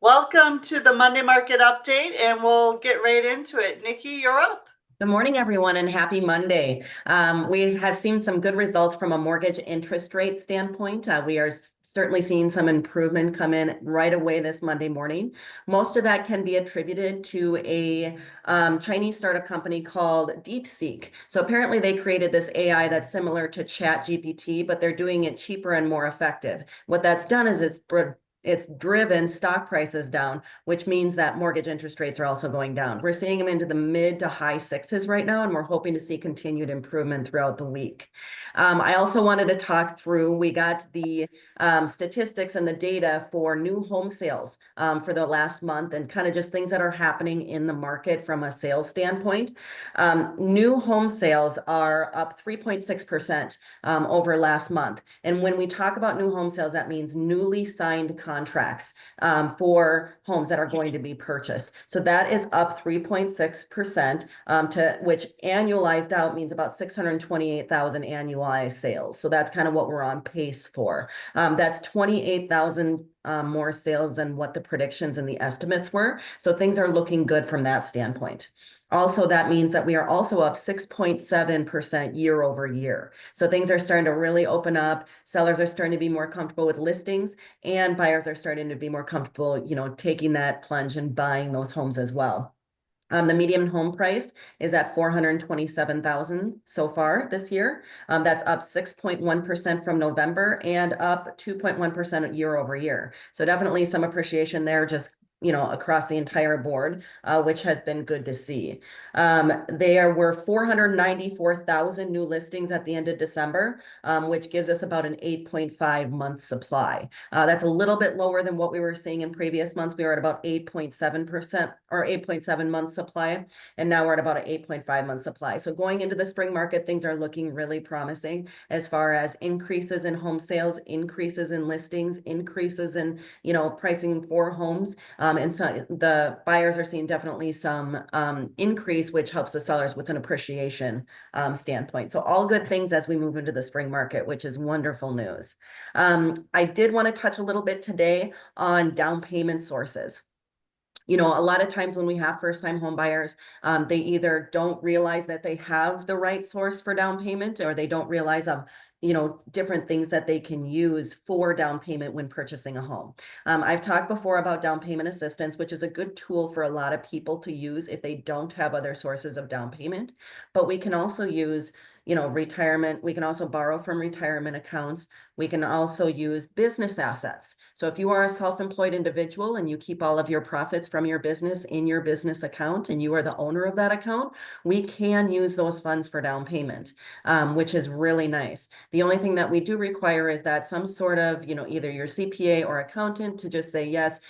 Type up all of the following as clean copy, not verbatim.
Welcome to the Monday Market Update, and we'll get right into it. Nikki, you're up. Good morning, everyone, and happy Monday. We have seen some good results from a mortgage interest rate standpoint. We are certainly seeing some improvement come in right away this Monday morning. Most of that can be attributed to a Chinese startup company called DeepSeek. So apparently they created this AI that's similar to ChatGPT, but they're doing it cheaper and more effective. What that's done is it's driven stock prices down, which means that mortgage interest rates are also going down. We're seeing them into the mid to high sixes right now, and we're hoping to see continued improvement throughout the week. I also wanted to talk through, we got the statistics and the data for new home sales for the last month and kind of just things that are happening in the market from a sales standpoint. New home sales are up 3.6% over last month. And when we talk about new home sales, that means newly signed contracts for homes that are going to be purchased. So that is up 3.6% to which annualized out means about 628,000 annualized sales. So that's kind of what we're on pace for. That's 28,000 more sales than what the predictions and the estimates were. So things are looking good from that standpoint. Also, that means that we are also up 6.7% year over year. So things are starting to really open up. Sellers are starting to be more comfortable with listings, and buyers are starting to be more comfortable, taking that plunge and buying those homes as well. The median home price is at $427,000 so far this year. That's up 6.1% from November and up 2.1% year over year. So definitely some appreciation there, just across the entire board, which has been good to see. There were 494,000 new listings at the end of December, which gives us about an 8.5 month supply. That's a little bit lower than what we were seeing in previous months. We were at about 8.7% or 8.7 month supply, and now we're at about an 8.5 month supply. So going into the spring market, things are looking really promising as far as increases in home sales, increases in listings, increases in, pricing for homes. And so the buyers are seeing definitely some increase, which helps the sellers with an appreciation standpoint. So all good things as we move into the spring market, which is wonderful news. I did want to touch a little bit today on down payment sources. A lot of times when we have first-time home buyers, they either don't realize that they have the right source for down payment, or they don't realize of different things that they can use for down payment when purchasing a home. I've talked before about down payment assistance, which is a good tool for a lot of people to use if they don't have other sources of down payment. But we can also use retirement. We can also borrow from retirement accounts. We can also use business assets. So if you are a self-employed individual and you keep all of your profits from your business in your business account and you are the owner of that account, we can use those funds for down payment, which is really nice. The only thing that we do require is that some sort of, either your CPA or accountant to just say, yes,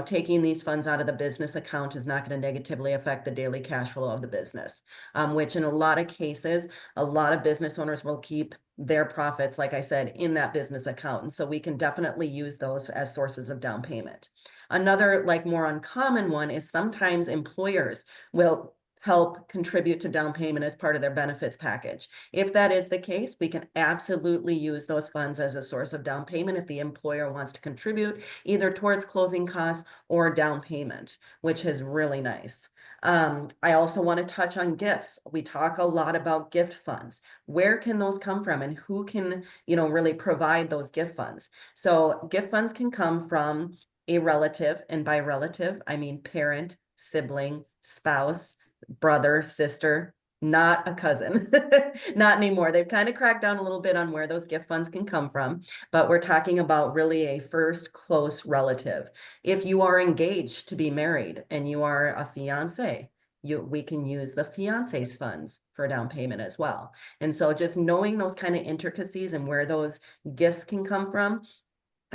taking these funds out of the business account is not going to negatively affect the daily cash flow of the business, which in a lot of cases, a lot of business owners will keep their profits, like I said, in that business account. And so we can definitely use those as sources of down payment. Another more uncommon one is sometimes employers will help contribute to down payment as part of their benefits package. If that is the case, we can absolutely use those funds as a source of down payment if the employer wants to contribute either towards closing costs or down payment, which is really nice. I also want to touch on gifts. We talk a lot about gift funds. Where can those come from, and who can, really provide those gift funds? So gift funds can come from a relative, and by relative, I mean parent, sibling, spouse, brother, sister, not a cousin, not anymore. They've kind of cracked down a little bit on where those gift funds can come from, but we're talking about really a first close relative. If you are engaged to be married and you are a fiance, we can use the fiance's funds for down payment as well. And so just knowing those kind of intricacies and where those gifts can come from,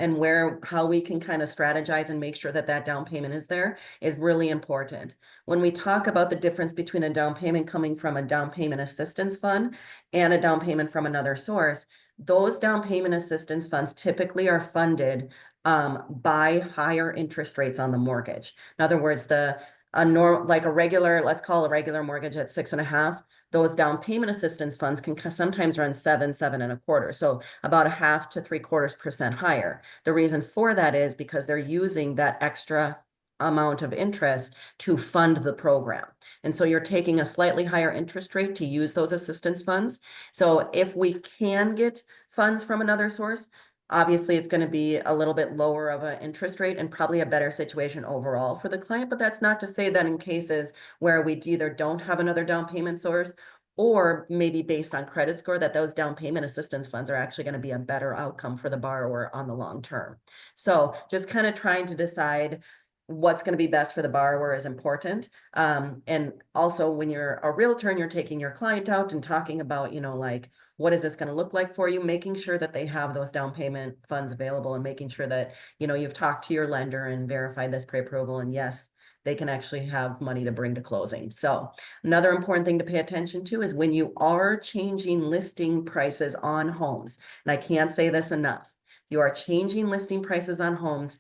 and how we can kind of strategize and make sure that that down payment is there is really important. When we talk about the difference between a down payment coming from a down payment assistance fund and a down payment from another source, those down payment assistance funds typically are funded by higher interest rates on the mortgage. In other words, the like a regular, let's call a regular mortgage at 6.5, those down payment assistance funds can sometimes run 7.25. So about a 0.5 to 0.75% higher. The reason for that is because they're using that extra amount of interest to fund the program. And so you're taking a slightly higher interest rate to use those assistance funds. So if we can get funds from another source, obviously it's going to be a little bit lower of an interest rate and probably a better situation overall for the client. But that's not to say that in cases where we either don't have another down payment source, or maybe based on credit score, that those down payment assistance funds are actually going to be a better outcome for the borrower on the long term. So just kind of trying to decide what's going to be best for the borrower is important. And also when you're a realtor and you're taking your client out and talking about, like, what is this going to look like for you, making sure that they have those down payment funds available, and making sure that, you've talked to your lender and verified this pre-approval, and yes, they can actually have money to bring to closing. So another important thing to pay attention to is when you are changing listing prices on homes, and I can't say this enough, you are changing listing prices on homes,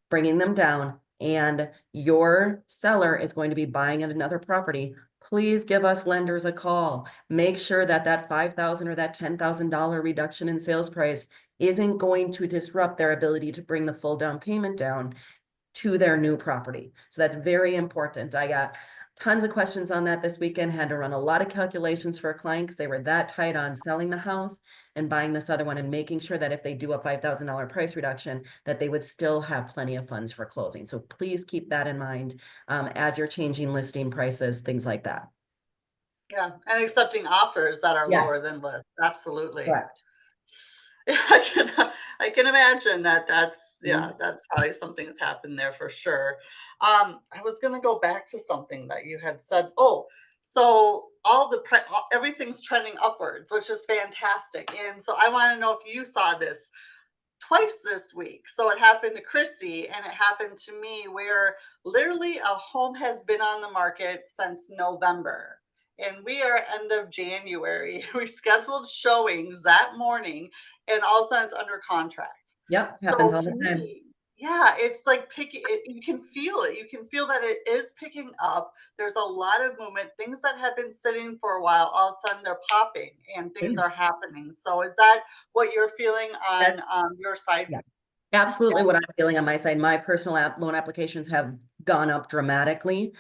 bringing them down, and your seller is going to be buying at another property, please give us lenders a call. Make sure that that $5,000 or that $10,000 reduction in sales price isn't going to disrupt their ability to bring the full down payment down to their new property. So that's very important. I got tons of questions on that this weekend, had to run a lot of calculations for a client because they were that tight on selling the house and buying this other one, and making sure that if they do a $5,000 price reduction, that they would still have plenty of funds for closing. So please keep that in mind as you're changing listing prices, things like that. Yeah, and accepting offers that are lower Yes, than list. Absolutely. correct. I can imagine that Mhm. that's probably something's happened there for sure. I was gonna go back to something that you had said. Oh, so everything's trending upwards, which is fantastic. And so I want to know if you saw this twice this week. So it happened to Chrissy and it happened to me, where literally a home has been on the market since November. And we are end of January. We scheduled showings that morning and all of a sudden it's under contract. Yep, happens So all to the time. me, yeah, it's like picking it, you can feel it. You can feel that it is picking up. There's a lot of movement. Things that have been sitting for a while, all of a sudden they're popping and things Yeah. are happening. So is that what you're feeling That's on your side? Yeah. Yeah, Absolutely what I'm feeling on my side. My personal loan applications have gone up dramatically.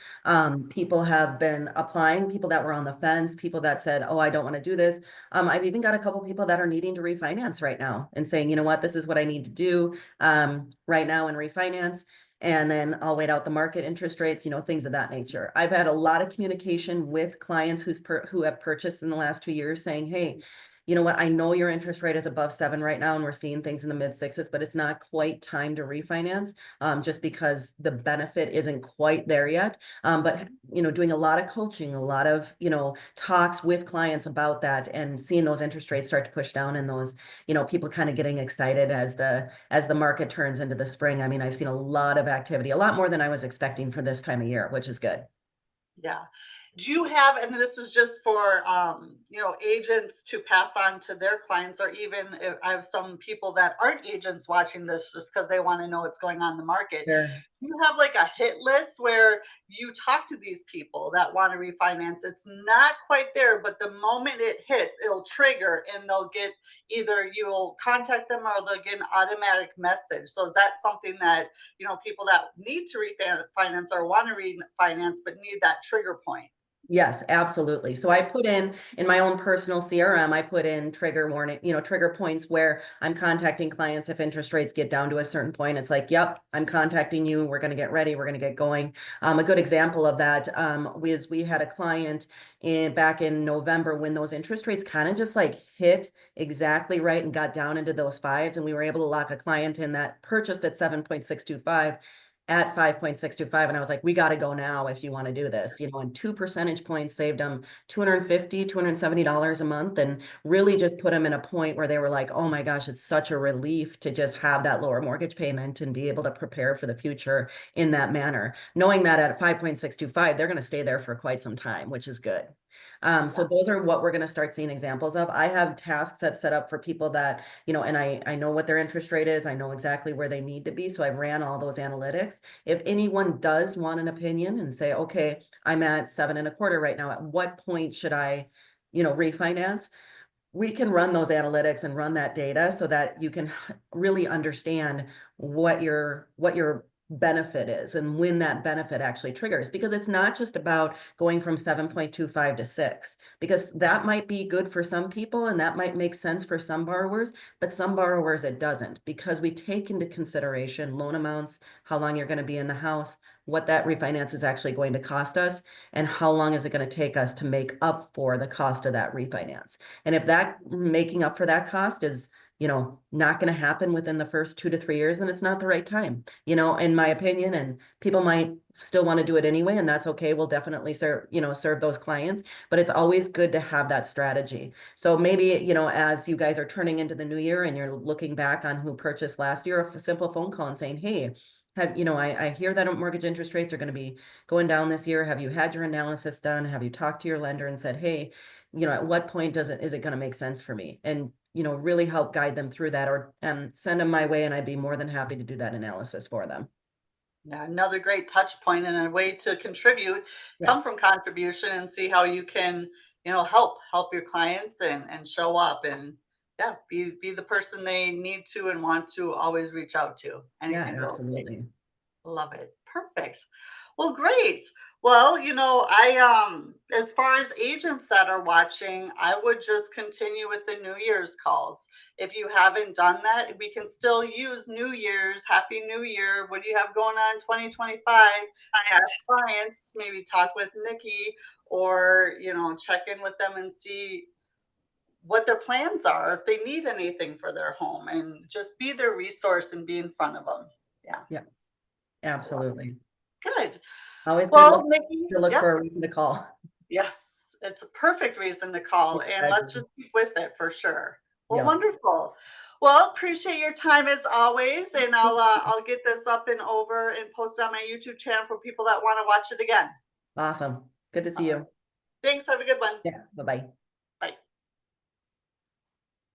People have been applying, people that were on the fence, people that said, oh, I don't want to do this. I've even got a couple people that are needing to refinance right now and saying, you know what, this is what I need to do right now and refinance. And then I'll wait out the market interest rates, things of that nature. I've had a lot of communication with clients who have purchased in the last 2 years saying, hey, you know what, I know your interest rate is above 7 right now, and we're seeing things in the mid sixes, but it's not quite time to refinance just because the benefit isn't quite there yet. But, doing a lot of coaching, a lot of, talks with clients about that, and seeing those interest rates start to push down, and those, people kind of getting excited as the market turns into the spring. I mean, I've seen a lot of activity, a lot more than I was expecting for this time of year, which is good. yeah. Do you have, and this is just for agents to pass on to their clients, or even if I have some people that aren't agents watching this just because they want to know what's going on in the market. Sure. Do you have like a hit list where you talk to these people that want to refinance? It's not quite there, but the moment it hits, it'll trigger and they'll get, either you'll contact them or they'll get an automatic message. So is that something that, people that need to refinance or want to refinance but need that trigger point? Yes, absolutely. So I put in my own personal CRM, I put in trigger warning, trigger points where I'm contacting clients if interest rates get down to a certain point. It's like, yep, I'm contacting you. We're going to get ready. We're going to get going. A good example of that was we had a client back in November when those interest rates kind of just like hit exactly right and got down into those fives, and we were able to lock a client in that purchased at 7.625 at 5.625. And I was like, we got to go now if you want to do this, and 2 percentage points saved them $250, $270 a month, and really just put them in a point where they were like, oh my gosh, it's such a relief to just have that lower mortgage payment and be able to prepare for the future in that manner, knowing that at 5.625, they're going to stay there for quite some time, which is good. So those are what we're going to start seeing examples of. I have tasks that set up for people that, and I know what their interest rate is. I know exactly where they need to be. So I ran all those analytics. If anyone does want an opinion and say, okay, I'm at 7.25 right now, at what point should I, refinance? We can run those analytics and run that data so that you can really understand what your benefit is and when that benefit actually triggers, because it's not just about going from 7.25 to 6, because that might be good for some people and that might make sense for some borrowers, but some borrowers it doesn't, because we take into consideration loan amounts, how long you're going to be in the house, what that refinance is actually going to cost us, and how long is it going to take us to make up for the cost of that refinance. And if that making up for that cost is, not going to happen within the first 2 to 3 years, then it's not the right time, in my opinion. And people might still want to do it anyway, and that's okay. We'll definitely serve those clients, but it's always good to have that strategy. So maybe, as you guys are turning into the new year and you're looking back on who purchased last year, a simple phone call and saying, hey, I hear that mortgage interest rates are going to be going down this year. Have you had your analysis done? Have you talked to your lender and said, hey, at what point is it going to make sense for me? And, really help guide them through that, or send them my way, and I'd be more than happy to do that analysis for them. Yeah, another great touch point and a way to contribute, come Yes. from contribution and see how you can, help your clients and show up and yeah, be the person they need to and want to always reach out to. Yeah, Anything real estate. absolutely. Love it. Perfect. Well, great. Well, I as far as agents that are watching, I would just continue with the New Year's calls. If you haven't done that, we can still use New Year's, Happy New Year. What do you have going on in 2025? Past clients, maybe talk with Nikki or, check in with them and see what their plans are, if they need anything for their home, and just be their resource and be in front of them. Yeah. Yeah, I love absolutely. it. Good. Always good Well, to Nikki, look yep, for a reason to call. yes, it's a perfect reason to call, and let's Exactly. just keep with it for sure. Well, Yeah. wonderful. Well, appreciate your time as always, and I'll get this up and over and post on my YouTube channel for people that want to watch it again. Awesome. Good to see All right. you. Thanks. Have a good one. Yeah. Bye-bye.